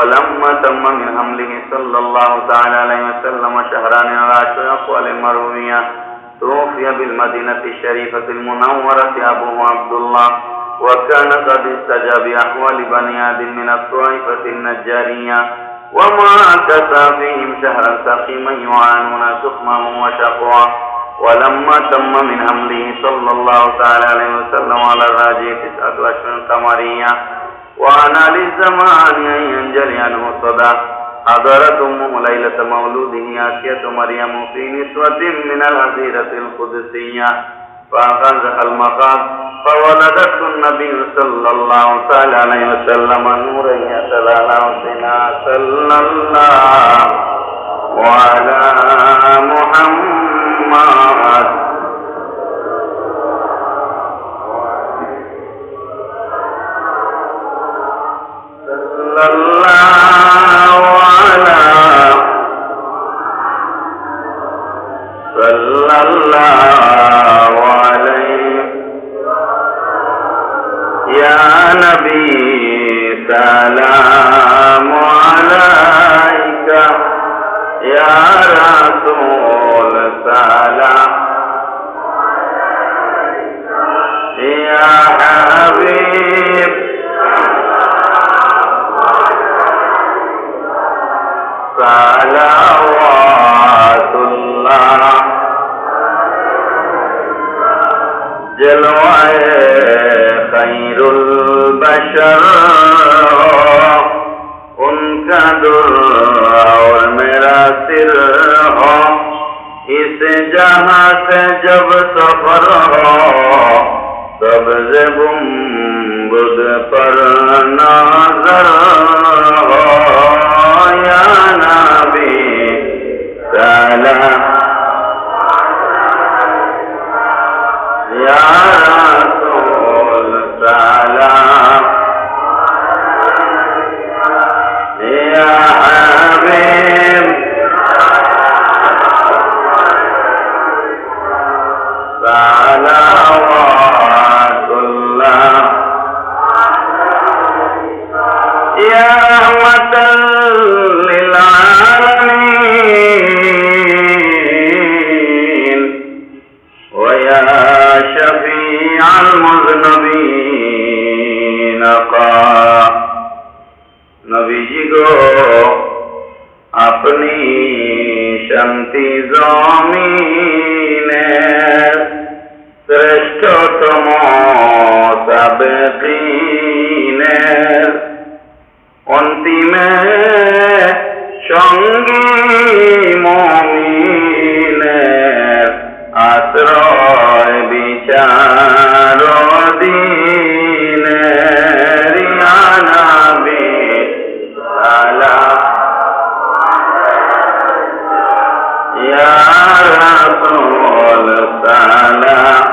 ولما تم من حمله صلى الله تعالى عليه وسلم شهران على أقوال مروية توفي بالمدينة الشريفة المنورة أبوه عبد الله، وكان قد استجاب بأحوال بني آدم من الطائفة النجارية، ومكث فيهم شهرا سقيما يعانون سقما وشقوا. ولما تم من حمله صلى الله تعالى عليه وسلم على الراجح 9 أشهر قمرية، وأنا للزمان أن ينجلي عنه الصدى، حضرت أمه ليلة مولوده آسية مريم في نسوة من الهزيرة القدسية، فأخذها المخاض فولدته النبي صلى الله تعالى عليه وسلم نورا يتلالى بنا صلى الله وعلى محمد صلى الله على صلى الله عليه يا نبي سلام عليك يا رسول سلام يا حبيب صلوات الله جلوہ خیر البشر ان کا در اور میرا سر ہو، اس جہاں سے جب سفر ہو سبز گنبد پر نظر ہو، یا نبی سلام یا رسول سلام یا حبیب صلوات اللہ یا رحمت للعالمین ویا شفیع المذنبین قال نبی جی کو اپنی শান্তি জমিনের শ্রেষ্ঠতম সাবেকিনের অন্তিমে সঙ্গী মুমিনের আশ্রয় বিচার দিনের ইয়া নবী সালাম ইয়া রাসূল সালাম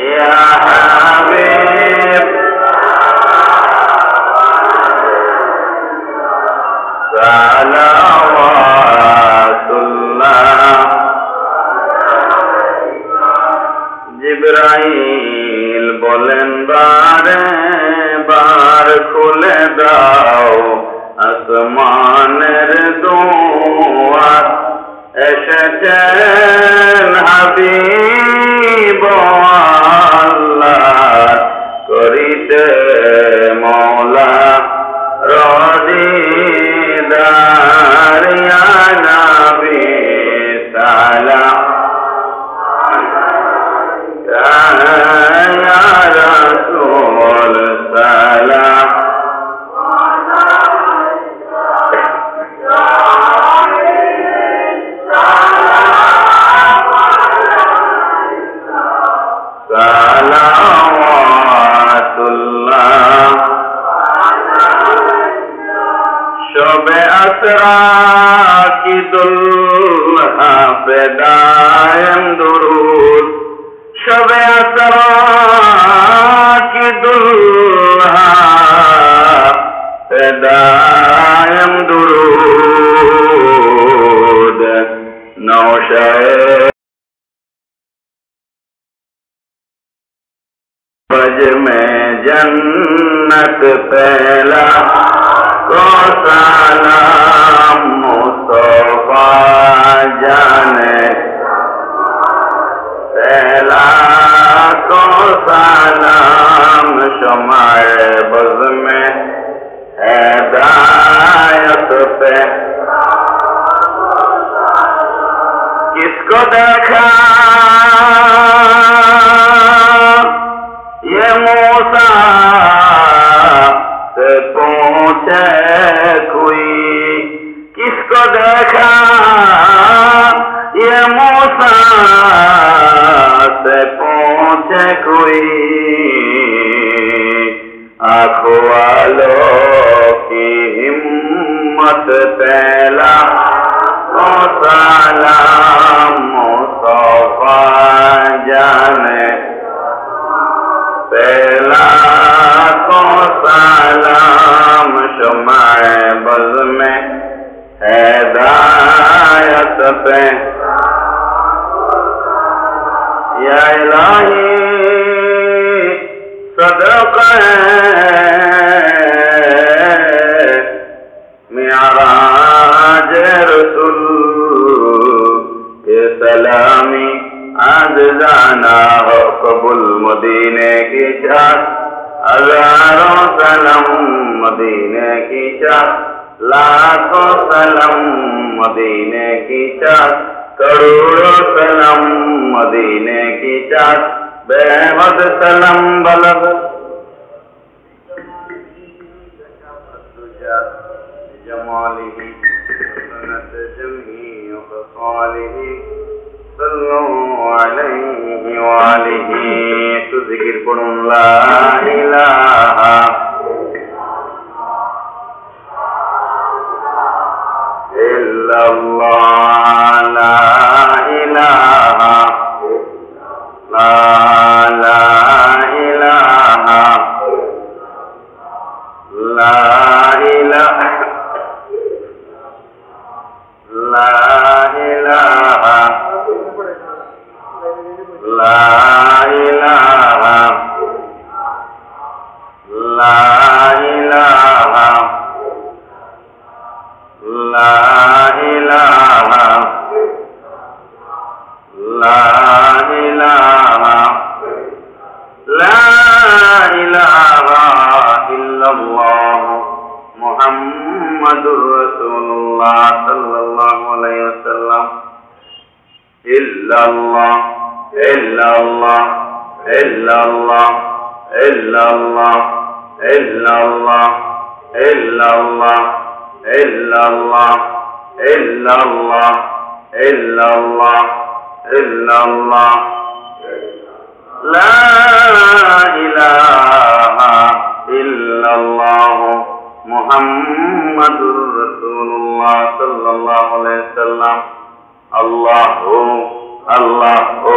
ইয়া হাবিব সালাওয়াতুল্লাহ জিবরাইল বলেন বারে বার খুলে দাও আসমানের দুয়ার, এসেছেন হাবিব আল্লাহ করিতে মওলা রদিদার ইয়া নবী সালাম ইয়া রাসূল সালাম সালাওয়াতুল্লাহ শবে আসরা কি দুলহা পে দায়েম দুরুদ, শবে আসরা কি দুলহা পে দায়েম দুরুদ, নওশায়ে बज में जा जन्नत पहला को सलाम मुस्तफा जाने पहला को सलाम शमाए बज़ में हिदायत पे किसको देखा ये मूसा से पूछे कोई किसको देखा ये मूसा से पूछे कोई आँखों वालों की हिम्मत पहला तो सलाम मुस्तफा जाने पहला तो सलाम शुमाए बज़ में हिदायत पे या इलाही सदक़े मिअराज रसूल के सलामी आज जाना हो कबुल मदीने की चार हजारों सलाम मदीने की चार लाखों सलाम मदीने की चार करोड़ों सलाम मदीने की चार बेहद सलाम बलग जमालिही सनत जमीअ ख़सालिही सल्लल्लाहु अलैहि वालिही तो जिक्र पढ़ो ला इलाहा इल्लल्लाह ला इलाहा ला इलाहा ला इलाहा ला इलाहा ला इलाहा ला इलाहा ला इलाहा ला इलाहा ला इलाहा इल्लल्लाह मुहम्मदुर रसूलुल्लाह सल्लल्लाहु अलैहि वसल्लम इल्लल्लाह इल्लल्लाह इल्लल्लाह इल्लल्लाह इल्लल्लाह इल्लल्लाह इल्लल्लाह इल्लल्लाह इल्लल्लाह इल्लल्लाह ला इलाहा इल्लल्लाह मुहम्मदुर रसूलुल्लाह सल्लल्लाहु अलैहि वसल्लम अल्लाहु अल्लाहु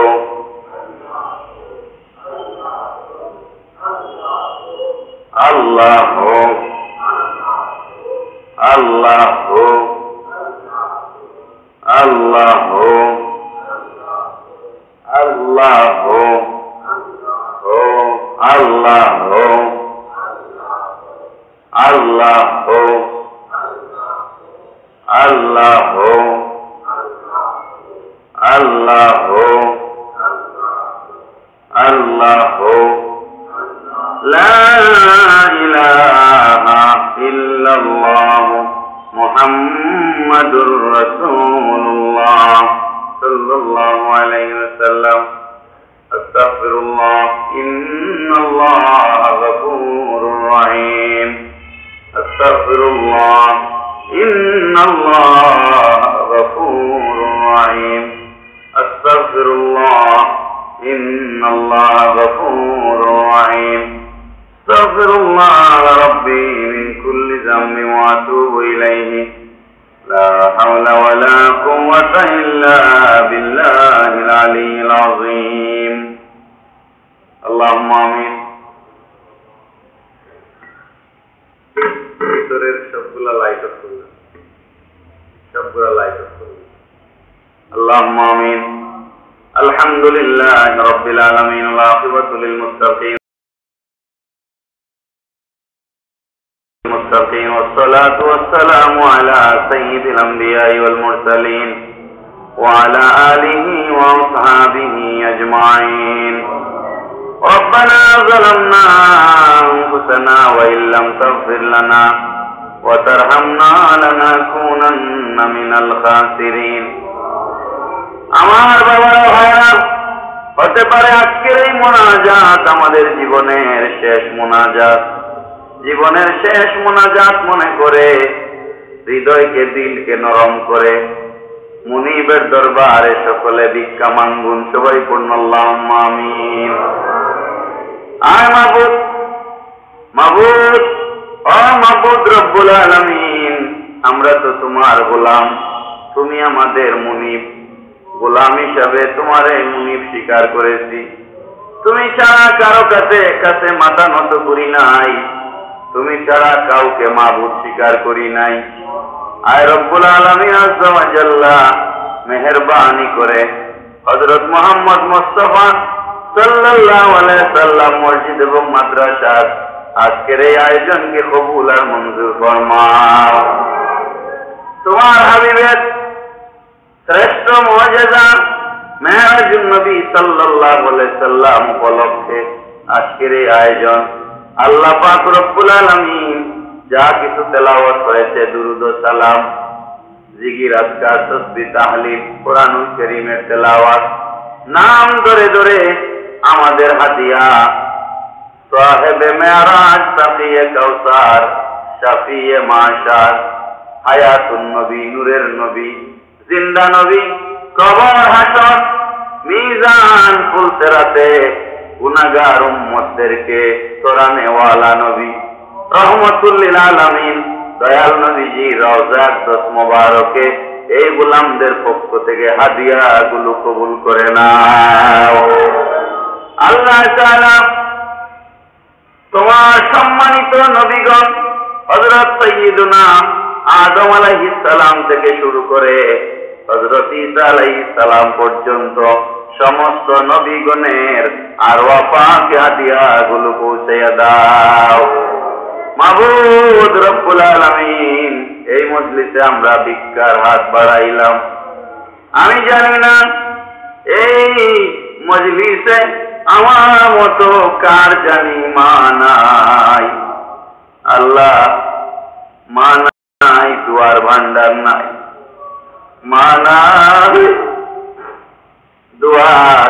अल्लाहु अल्लाहु अल्लाहु अल्लाहु अल्लाहु अल्लाहु अल्लाहु अल्लाहु अल्लाहु ला इलाहा इल्लल्लाह मुहम्मदुर रसूलुल्लाह सल्लल्लाहु अलैहि वसल्लम अस्तगफिरुल्लाह इन्नल्लाह गफूरुर रहीम अस्तगफिरुल्लाह इन्नल्लाह गफूरुर रहीम अस्तगफिरुल्लाह इन्नल्लाह गफूरुर रहीम अस्तगफिरुल्लाह रब्बी मिन कुल्लि ज़म्बिन व अतूबु इलैहि ला हौला वला कुव्वता इल्ला बिल्लाहिल अलिय्यिल अज़ीम अल्लाहुम्मा आमीन। ভিতরের সবগুলা লাইট অফ করুন, সবগুলা লাইট অফ করুন। আল্লাহুম্মা আমিন। আলহামদুলিল্লাহি রাব্বিল আলামিন ওয়া আকিবাতুল মুত্তাকিন। المستقيم والصلاة والسلام على سيد الأنبياء والمرسلين وعلى آله وأصحابه أجمعين ربنا ظلمنا أنفسنا وإن لم تغفر لنا وترحمنا لنكونن من الخاسرين আমার বাবার ভাইরা হতে পারে আজকের এই মোনাজাত আমাদের জীবনের শেষ মোনাজাত জীবনের শেষ মোনাজাত মনে করে হৃদয়কে দিলকে নরম করে মুনিবের দরবারে সকলে ভিক্ষা মাঙ্গুন সবাই পূর্ণ আল্লাহুম্মা আমিন আয় মাবুদ মাবুদ ও মাবুদ রব্বুল আলামিন আমরা তো তোমার গোলাম তুমি আমাদের মুনিব গোলাম হিসাবে তোমার এই মুনিব স্বীকার করেছি তুমি ছাড়া কারো কাছে মাথা নত করি নাই তুমি ছাড়া কাউকে মাবুদ স্বীকার করি নাই আয় রব্বুল আলামিন আযজা ওয়া জাল্লা মেহেরবানি করে হযরত মুহাম্মদ মুস্তাফা সাল্লাল্লাহু আলাইহি সাল্লাম মসজিদ এবং মাদ্রাসার আজকের এই আয়োজনকে কবুল আর মঞ্জুর ফরমাও তোমার হাবিবের শ্রেষ্ঠ মুআজিজা মেরাজুন নবী সাল্লাল্লাহু আলাইহি সাল্লাম উপলক্ষে আজকের এই আয়োজন আল্লাহ পাক রব্বুল আলামিন যা কিছু তেলাওয়াত হয়েছে দুরূদ ও সালাম জিকির আজকার তাসবিহ তাহলিল কোরআনুল কারীমের তেলাওয়াত নাম ধরে ধরে আমাদের হাদিয়া সাহেবে মেরাজ সাফিয়ে কাউসার শাফিয়ে মাশার হায়াতুন নবী নূরের নবী জিন্দা নবী কবর হাসর মিজান ফুলসেরাতে গুনাহগার উম্মতদেরকে তোরানে ওয়ালা নবী রহমাতুল লিল আলামিন দয়াল নবীজি রওজা আকদাস মোবারকে এই গোলামদের পক্ষ থেকে হাদিয়াগুলো কবুল করে নাও আল্লাহ তাআলা তোমার সম্মানিত নবীগণ হযরত সাইয়্যিদুনা আদম আলাইহিস সালাম থেকে শুরু করে হযরত ঈসা আলাইহিস সালাম পর্যন্ত সমস্ত নবীগণের আরওয়াহ পাক হাদিয়াগুলো পৌঁছায়া দাও মাবুদ রব্বুল আলামিন এই মজলিসে আমরা ভিক্ষার হাত বাড়াইলাম আমি জানি না এই মজলিসে আমার মতো কার জানি মানাই আল্লাহ মানাই দুয়ার ভান্ডার নাই মানাই দুয়ার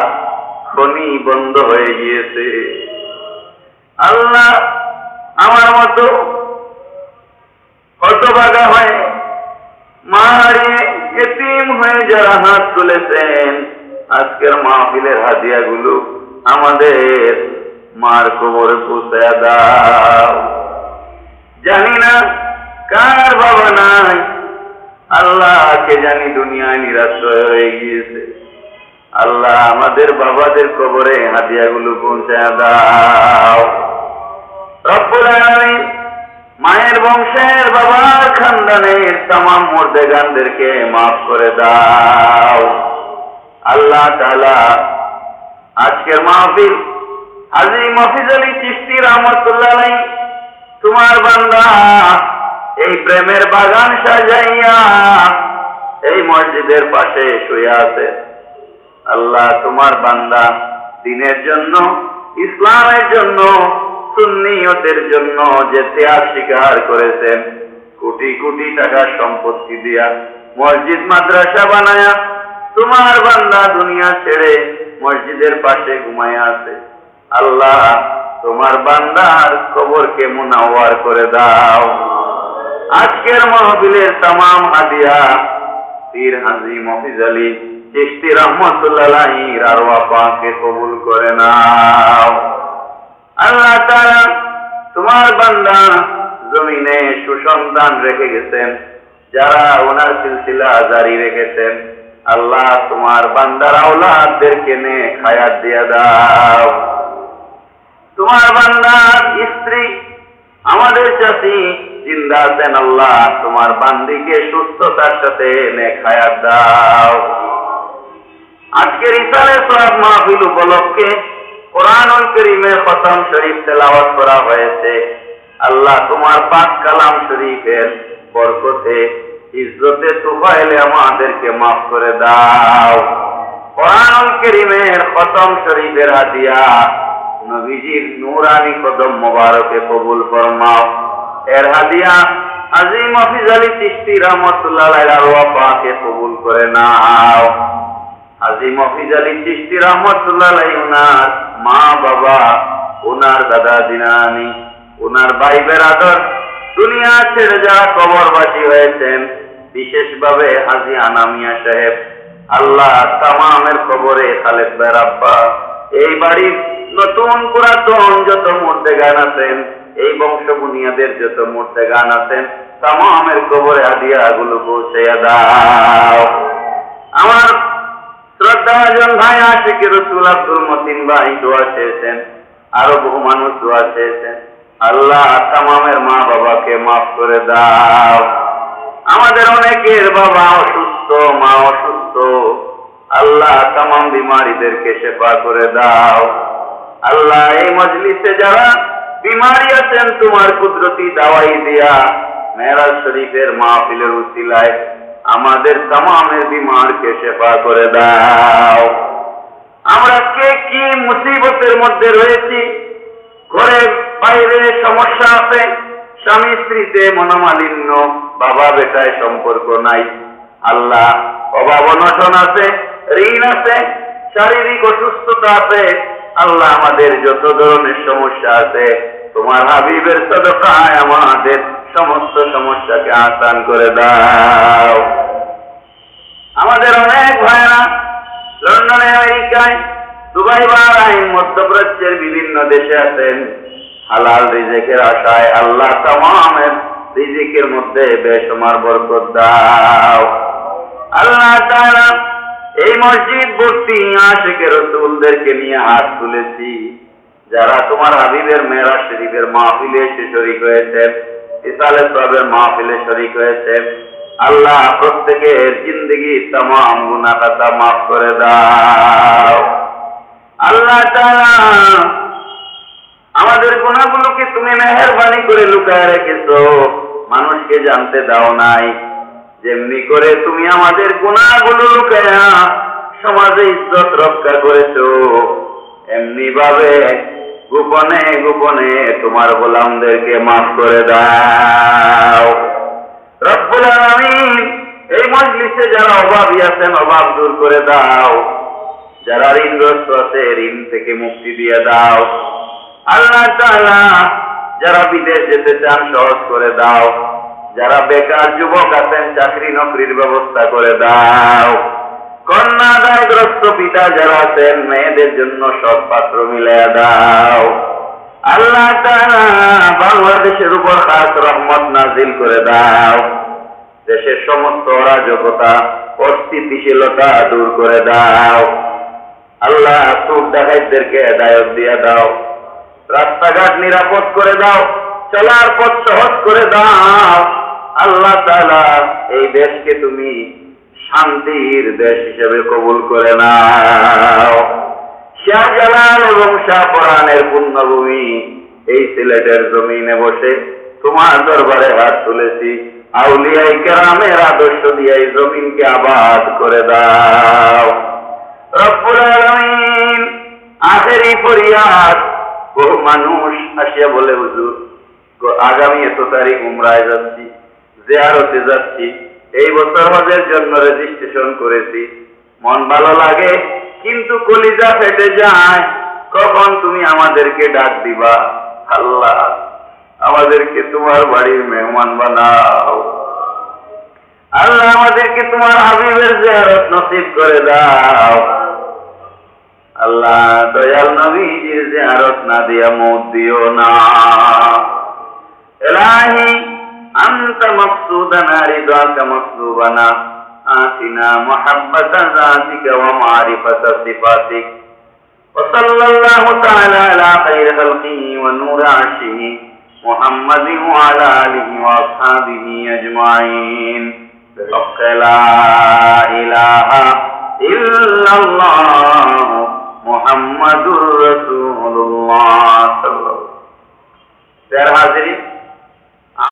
খনি বন্ধ হয়ে গিয়েছে আল্লাহ আমার মতো হতভাগা হয়ে মারিয়ে এতিম হয়ে যারা হাত তুলেছেন আজকের মাহফিলের হাদিয়াগুলো আমাদের মার কবরে পৌঁছায়া দাও জানি না কার বাবা নাই আল্লাহ কে জানি দুনিয়ায় নিরাশ্রয় হয়ে গিয়েছে আল্লাহ আমাদের বাবাদের কবরে হাদিয়াগুলো পৌঁছায়া দাও রব্বুল আলামিন মায়ের বংশের বাবার খানদানের तमाम মুর্দেগানদেরকে maaf করে দাও আল্লাহ তাআলা আজকের মাহফিল হাজী মফিজ আলী চিশতি রাহমাতুল্লাহ আলাইহি তোমার বান্দা এই প্রেমের বাগান সাজাইয়া এই মসজিদের পাশে শুয়ে আছে আল্লাহ তোমার বান্দা দ্বীনের জন্য ইসলামের জন্য সুন্নিয়তের জন্য যে ত্যাগ স্বীকার করেছেন কোটি কোটি টাকা সম্পত্তি দিয়া মসজিদ মাদ্রাসা বানায়া তোমার বান্দা দুনিয়া ছেড়ে মসজিদের পাশে ঘুমায়া আছে আল্লাহ তোমার বান্দার কবরকে মুনাওয়ার করে দাও আজকের মাহফিলের तमाम হাদিয়া পীর হাজী মফিজ আলী চিশতি রাহমাতুল্লাহ আলাইহির আরওয়াহ পাকে কবুল করে নাও আল্লাহ তাআলা তোমার বান্দা জমিনে সুসন্তান রেখে গেছেন যারা ওনার সিলসিলা জারি রেখেছেন আল্লাহ তোমার বান্দার আওলাদদেরকে নেক হায়াত দিয়ে দাও তোমার বান্দার স্ত্রী আমাদের চাচি জিন্দা আছেন আল্লাহ তোমার বান্দিকে সুস্থতার সাথে নেক হায়াত দাও আজকের ইসালে সওয়াব মাহফিল উপলক্ষে কোরআনুল কারীমের খতম শরীফ তেলাওয়াত করা হয়েছে আল্লাহ আল্লাহ তোমার পাক কালাম শরীফের বরকতে ইজ্জতে তুফাইলে আমাদেরকে মাফ করে দাও। কোরআনুল কারীমের খতম শরীফের হাদিয়া নবীজির নূরানি কদম মোবারকে কবুল ফরমাও। এর হাদিয়া হাজী মাহফুজ আলী চিশতি রাহমাতুল্লাহ আলাইহির আরওয়াহ পাকে কবুল করে নাও। হাজী মাহফুজ আলী চিশতি রাহমাতুল্লাহ আলাইহি উনার মা বাবা, উনার দাদা দিনানি, উনার ভাই বেরাদর, দুনিয়া ছেড়ে যারা কবরবাসী হয়েছেন, বিশেষভাবে হাজী আনামিয়া সাহেব, আল্লাহ তামামের কবরে খালেদ ভাইয়ের আব্বা, এই বাড়ির নতুন পুরাতন যত মুর্দেগান আছেন, এই বংশ বুনিয়াদের যত মুর্দেগান আছেন, তামামের কবরে হাদিয়াগুলো পৌঁছাইয়া দাও। আমার শ্রদ্ধাভাজন ভাই আশিকে রসুল আব্দুল মতিন ভাই দোয়া চেয়েছেন, আরো বহু মানুষ দোয়া চেয়েছেন। আল্লাহ তামামের মা বাবাকে মাফ করে দাও। আমাদের অনেকের বাবা অসুস্থ, মা অসুস্থ, আল্লাহ তামাম বিমারীদেরকে শেফা করে দাও। আল্লাহ এই মজলিসে যারা বিমারি আছেন, তোমার কুদরতি দাওয়াই দিয়া মেরাজ শরীফের মাহফিলের উসিলায় আমাদের তামামের বিমারকে শেফা করে দাও। আমরা কে কি মুসিবতের মধ্যে রয়েছি, ঘরে বাইরে সমস্যা আছে, স্বামী স্ত্রীতে মনোমালিন্য, বাবা বেটায় সম্পর্ক নাই, আল্লাহ অভাব অনটন আছে, ঋণ আছে, শারীরিক অসুস্থতা আছে, আল্লাহ আমাদের যত ধরনের সমস্যা আছে, তোমার হাবিবের সদকায় আমাদের সমস্ত সমস্যাকে আসান করে দাও। আমাদের অনেক ভাইরা লন্ডনে, আমেরিকায়, দুবাই, বাহরাইন, মধ্যপ্রাচ্যের বিভিন্ন দেশে আছেন, হালাল রিজিকের আশায় আল্লাহ তামামের রিজিকের মধ্যে বেশমার বরকত দাও। আল্লাহ তাআলা এই মসজিদ ভর্তি আশিকে রাসূলদেরকে নিয়ে হাত তুলেছি, যারা তোমার হাবিবের মেরাজ শরীফের মাহফিলে এসে শরীক হয়েছেন, ইসালে সওয়াবের মাহফিলে শরীক হয়েছেন, আল্লাহ প্রত্যেকের জিন্দেগি তামাম গুনাহ খাতা মাফ করে দাও। আল্লাহ তাআলা আমাদের গুনাহগুলোকে তুমি মেহেরবানি করে লুকায় রেখেছো, মানুষকে জানতে দাও নাই। যেমনি করে তুমি আমাদের গুনাহগুলো লুকায়া সমাজে ইজ্জত রক্ষা করেছো, এমনি ভাবে গোপনে গোপনে তোমার গোলামদেরকে মাফ করে দাও। রব্বুল আলামিন এই মজলিসে যারা অভাবী আছেন, অভাব দূর করে দাও। যারা ঋণগ্রস্ত আছে, ঋণ থেকে মুক্তি দিয়ে দাও। আল্লাহ তাআলা যারা বিদেশ যেতে চান সহজ করে দাও। যারা বেকার যুবক আছেন, চাকরি নকরির ব্যবস্থা করে দাও। কন্যা দায়গ্রস্ত পিতা যারা আছেন, মেয়েদের জন্য সৎ পাত্র মিলাইয়া দাও। আল্লাহ তাআলা বাংলাদেশের উপর খাস রহমত নাজিল করে দাও। দেশের সমস্ত অরাজকতা, অস্থিতিশীলতা দূর করে দাও। আল্লাহ চোর ডাকাতদেরকে হেদায়েত দিয়ে দাও। রাস্তাঘাট নিরাপদ করে দাও, চলার পথ সহজ করে দাও। আল্লাহ তাআলা এই দেশকে তুমি শান্তির দেশ হিসেবে কবুল করে নাও। শাহজালাল এবং শাহপরানের পুণ্যভূমি এই সিলেটের জমিনে বসে তোমার দরবারে হাত তুলেছি। আউলিয়ায়ে কেরামের আদর্শ দিয়ে এই জমিনকে আবাদ করে দাও। রব্বুল আলামিন আখেরি ফরিয়াদ, বহু মানুষ আসিয়া বলে, হুজুর আগামী এত তারিখ উমরায় যাচ্ছি, জিয়ারতে যাচ্ছি, এই বছর হজের জন্য রেজিস্ট্রেশন করেছি, মন ভালো লাগে কিন্তু কলিজা ফেটে যায়, কখন তুমি আমাদেরকে ডাক দিবা? আল্লাহ আমাদেরকে তোমার বাড়ির মেহমান বানাও। আল্লাহ আমাদেরকে তোমার হাবিবের জিয়ারত নসিব করে দাও। আল্লাহ দয়াল নবীজির জিয়ারত না দিয়া মওত দিও না। ইলাহি আনতা মাকসুদানা রিদাকা মাকসুবানা আতিনা মুহাব্বাতা যাতিকা ওয়া মারিফাতা সিফাতিক ওয়া সাল্লাল্লাহু তাআলা আলা খাইরি খালকিহি ওয়া নূরি আরশিহি মুহাম্মাদিন ওয়া আলা আলিহি ওয়া আসহাবিহি আজমাইন। লা ইলাহা ইল্লাল্লাহ মুহাম্মাদুর রাসূলুল্লাহ সাল্লাল্লাহু আলাইহি ওয়া সাল্লাম।